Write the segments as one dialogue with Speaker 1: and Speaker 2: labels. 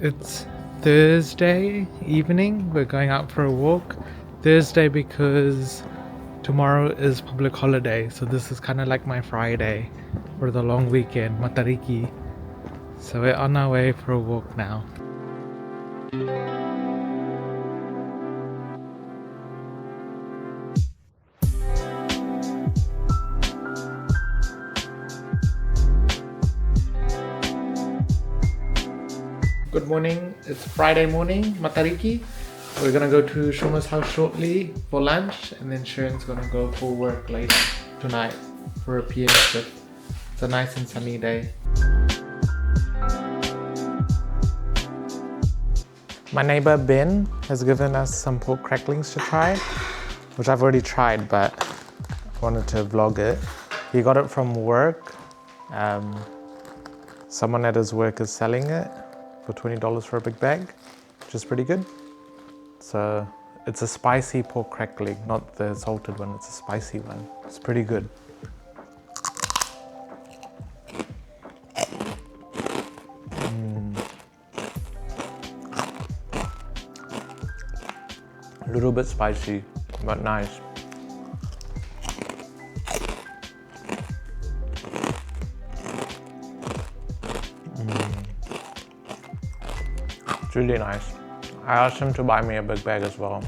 Speaker 1: It's Thursday evening. We're going out for a walk. Thursday because tomorrow is public holiday, so this is kind of like my Friday for the long weekend, Matariki. So we're on our way for a walk now. Good morning, it's Friday morning, Matariki. We're gonna go to Shoma's house shortly for lunch, and then Sharon's gonna go for work later tonight for a PM shift. It's a nice and sunny day. My neighbour Ben has given us some pork cracklings to try, which I've already tried, but I wanted to vlog it. He got it from work. Someone at his work is selling it for $20 for a big bag, which is pretty good. So it's a spicy pork crackling, not the salted one, it's a spicy one. It's pretty good. A little bit spicy, but nice. It's really nice. I asked him to buy me a big bag as well,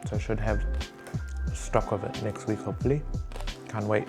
Speaker 1: so I should have stock of it next week hopefully. Can't wait.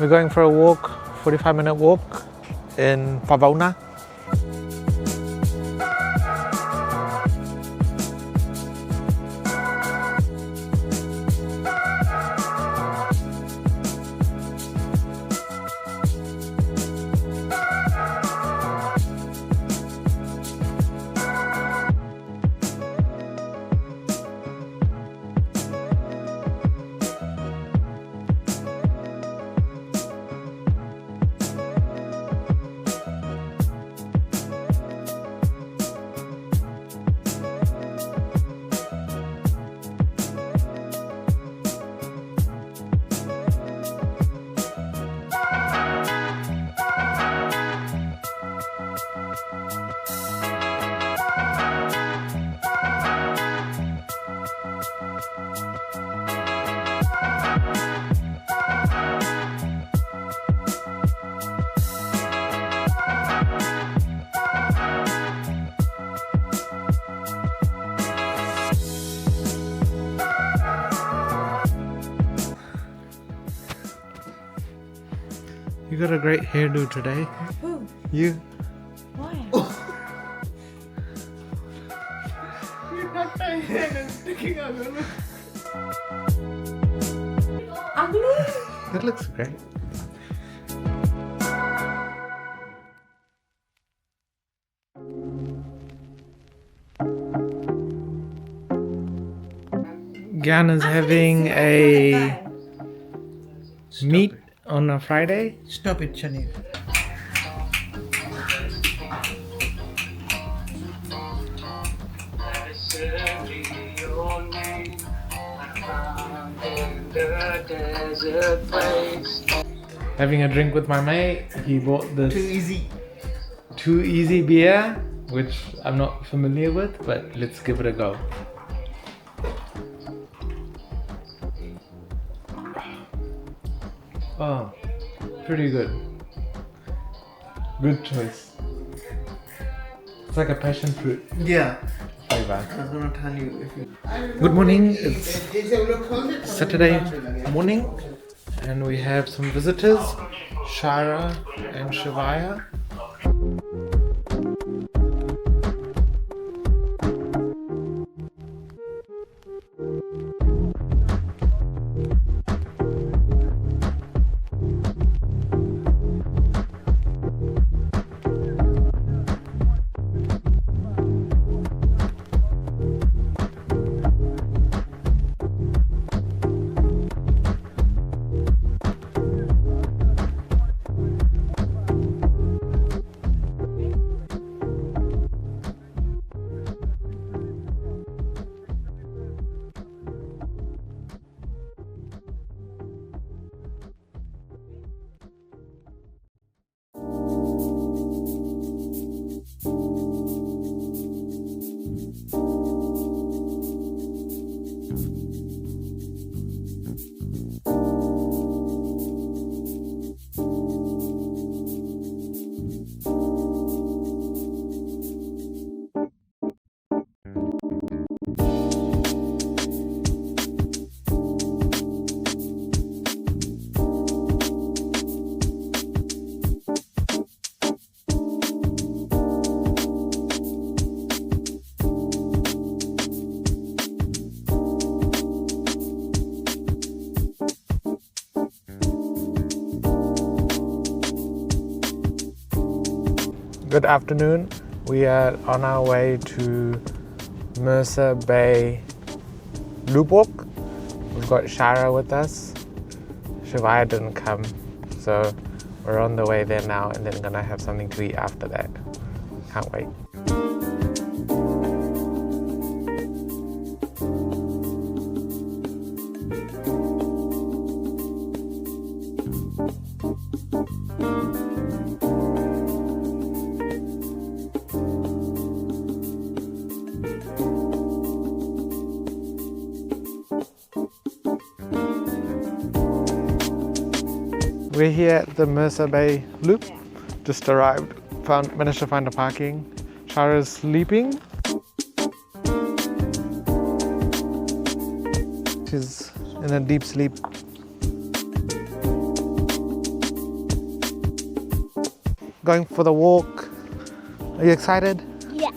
Speaker 1: We're going for a walk, 45-minute walk in Favona. You got a great hairdo today.
Speaker 2: Who?
Speaker 1: You?
Speaker 2: Why?
Speaker 1: You're not my hair is sticking out.
Speaker 2: Ugly?
Speaker 1: That looks great. Gyan is having a meat on a Friday.
Speaker 3: Stop it, Shani.
Speaker 1: Having a drink with my mate. He bought this
Speaker 3: Too easy.
Speaker 1: Easy beer, which I'm not familiar with, but let's give it a go. Oh, pretty good. Good choice. It's like a passion fruit
Speaker 3: Yeah.
Speaker 1: flavor.
Speaker 3: I was gonna tell you if you.
Speaker 1: Good morning. It's Saturday morning, and we have some visitors, Shara and Shivaya. Good afternoon. We are on our way to Mercer Bay Loop walk. We've got Shara with us. Shivaya didn't come, so we're on the way there now, and then gonna have something to eat after that. Can't wait. We're here at the Mercer Bay Loop. Just arrived, managed to find a parking. Shara's sleeping. She's in a deep sleep. Going for the walk. Are you excited?
Speaker 4: Yeah.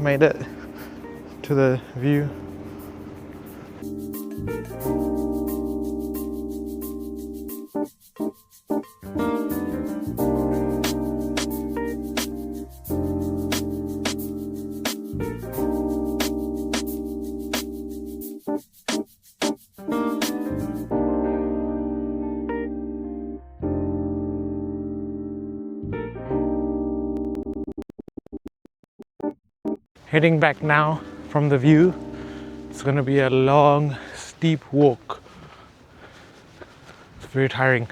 Speaker 1: Made it to the view. Heading back now from the view. It's gonna be a long, steep walk. It's very tiring.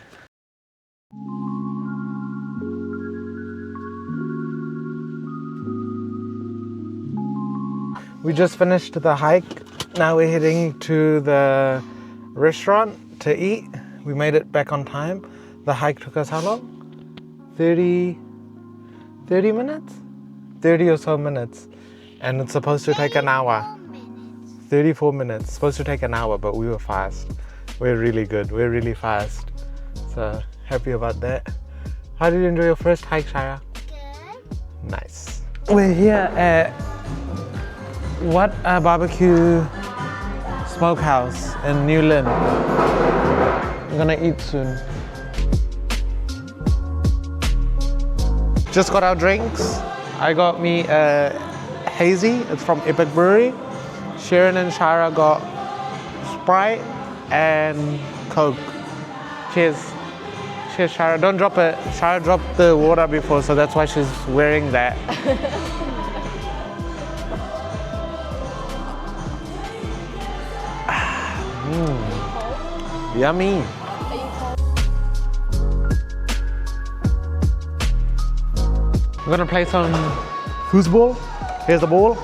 Speaker 1: We just finished the hike. Now we're heading to the restaurant to eat. We made it back on time. The hike took us how long? 30 minutes? 30 or so minutes. And it's supposed to take an hour. 34 minutes. It's supposed to take an hour, but we were fast. We're really good. We're really fast. So happy about that. How did you enjoy your first hike, Shara?
Speaker 4: Good.
Speaker 1: Nice. We're here at What-A-Bbq Smokehouse in New Lynn. I'm gonna eat soon. Just got our drinks. I got me a hazy. It's from Epic Brewery. Sharon and Shara got Sprite and Coke. Cheers. Cheers, Shara. Don't drop it. Shara dropped the water before, so that's why she's wearing that. Yummy. I'm gonna play some foosball. Here's the ball.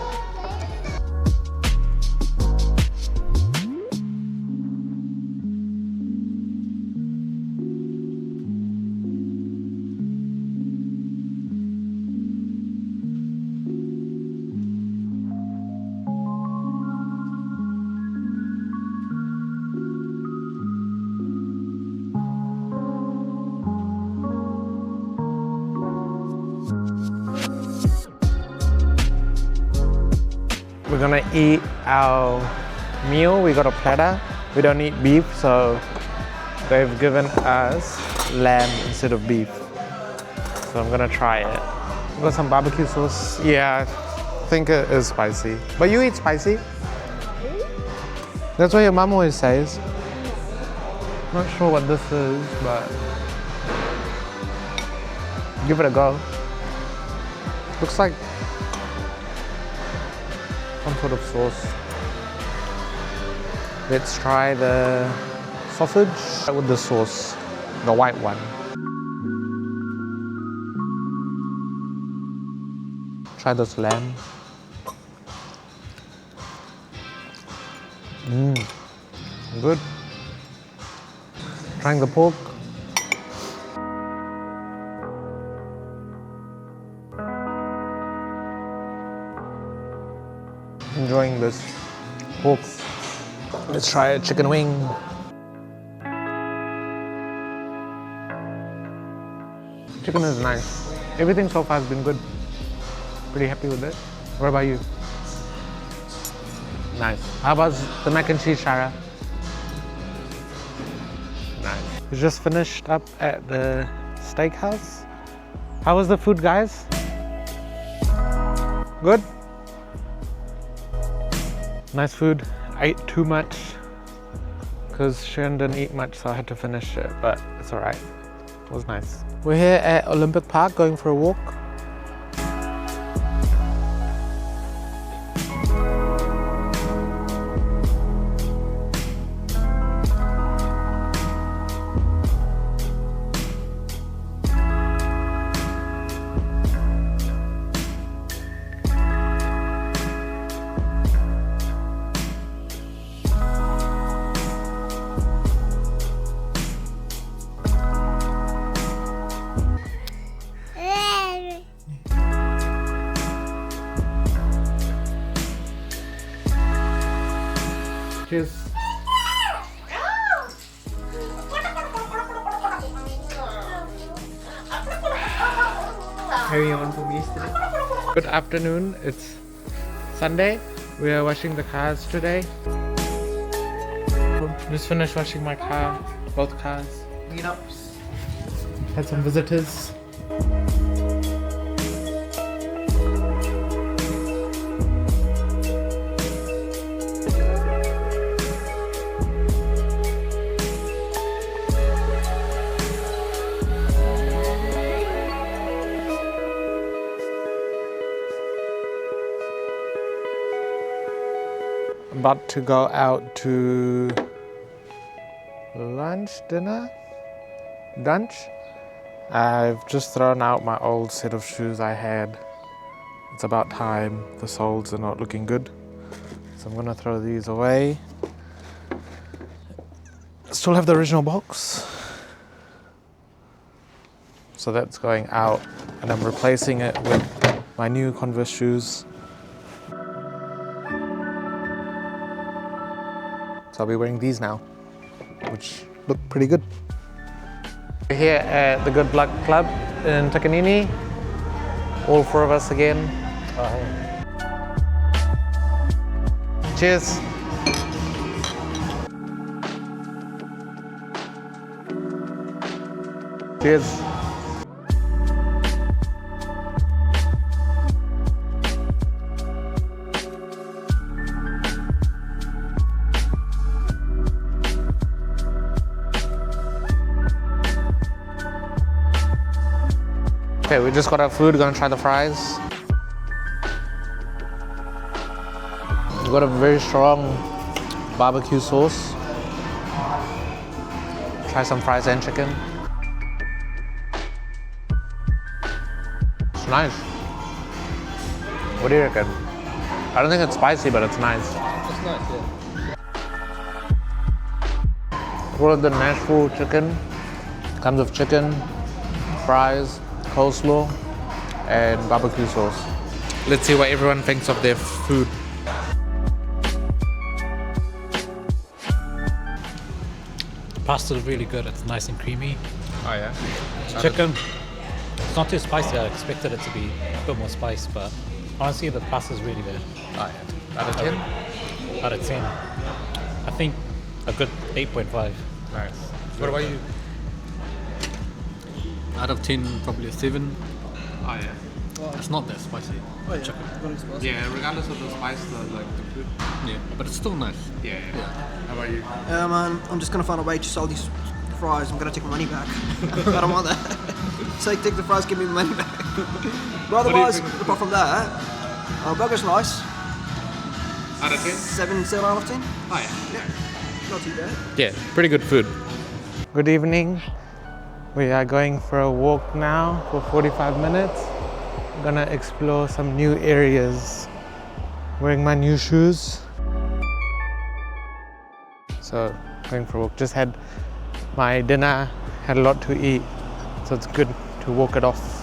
Speaker 1: We're gonna eat our meal. We got a platter. We don't eat beef, so they've given us lamb instead of beef. So I'm gonna try it. We got some barbecue sauce. Yeah, I think it is spicy. But you eat spicy? That's what your mom always says. Not sure what this is, but give it a go. Looks like some sort of sauce. Let's try the sausage with the sauce, the white one. Try this lamb. Good. Trying the pork. Enjoying this pork. Let's try a chicken wing. Chicken is nice. Everything so far has been good. Pretty happy with it. What about you? Nice. How about the mac and cheese, Shara? Nice. We just finished up at the steakhouse. How was the food, guys? Good? Nice food. I ate too much because Sharon didn't eat much, so I had to finish it, but it's all right. It was nice. We're here at Olympic Park going for a walk. Cheers.
Speaker 3: Carry on for me today.
Speaker 1: Good afternoon. It's Sunday. We are washing the cars today. Just finished washing my car, both cars.
Speaker 3: Cleanups.
Speaker 1: Had some visitors. About to go out to lunch. I've just thrown out my old set of shoes I had. It's about time. The soles are not looking good, so I'm gonna throw these away. Still have the original box, so that's going out, and I'm replacing it with my new Converse shoes. So I'll be wearing these now, which look pretty good. We're here at the Good Luck Club in Takanini. All four of us again. Oh, hey. Cheers. Cheers. Okay, we just got our food, gonna try the fries. We got a very strong barbecue sauce. Try some fries and chicken. It's nice. What do you reckon? I don't think it's spicy, but it's nice.
Speaker 3: It's nice, yeah.
Speaker 1: Ordered the Nashville chicken. Comes with chicken, fries, coleslaw, and barbecue sauce. Let's see what everyone thinks of their food.
Speaker 4: Pasta is really good. It's nice and creamy.
Speaker 3: Oh yeah.
Speaker 4: Chicken, it's not too spicy. I expected it to be a bit more spice, but honestly, the pasta is really good.
Speaker 3: Oh yeah. Out of 10?
Speaker 4: Out of 10, I think a good 8.5.
Speaker 3: Nice. What about you?
Speaker 5: Out of 10, probably a 7.
Speaker 3: Oh yeah.
Speaker 5: It's not that spicy. Chicken.
Speaker 3: Yeah, regardless of the spice, the food.
Speaker 5: Yeah, but it's still nice.
Speaker 3: Yeah. How about you?
Speaker 6: I'm just gonna find a way to sell these fries. I'm gonna take my money back. I don't want that. Take the fries, give me my money back. But otherwise, apart from that, burger's nice.
Speaker 3: Out of 10?
Speaker 6: 7 out of 10.
Speaker 3: Oh yeah.
Speaker 6: Not too bad.
Speaker 1: Yeah, pretty good food. Good evening. We are going for a walk now for 45 minutes. Gonna explore some new areas. Wearing my new shoes. So, going for a walk. Just had my dinner, had a lot to eat. So it's good to walk it off.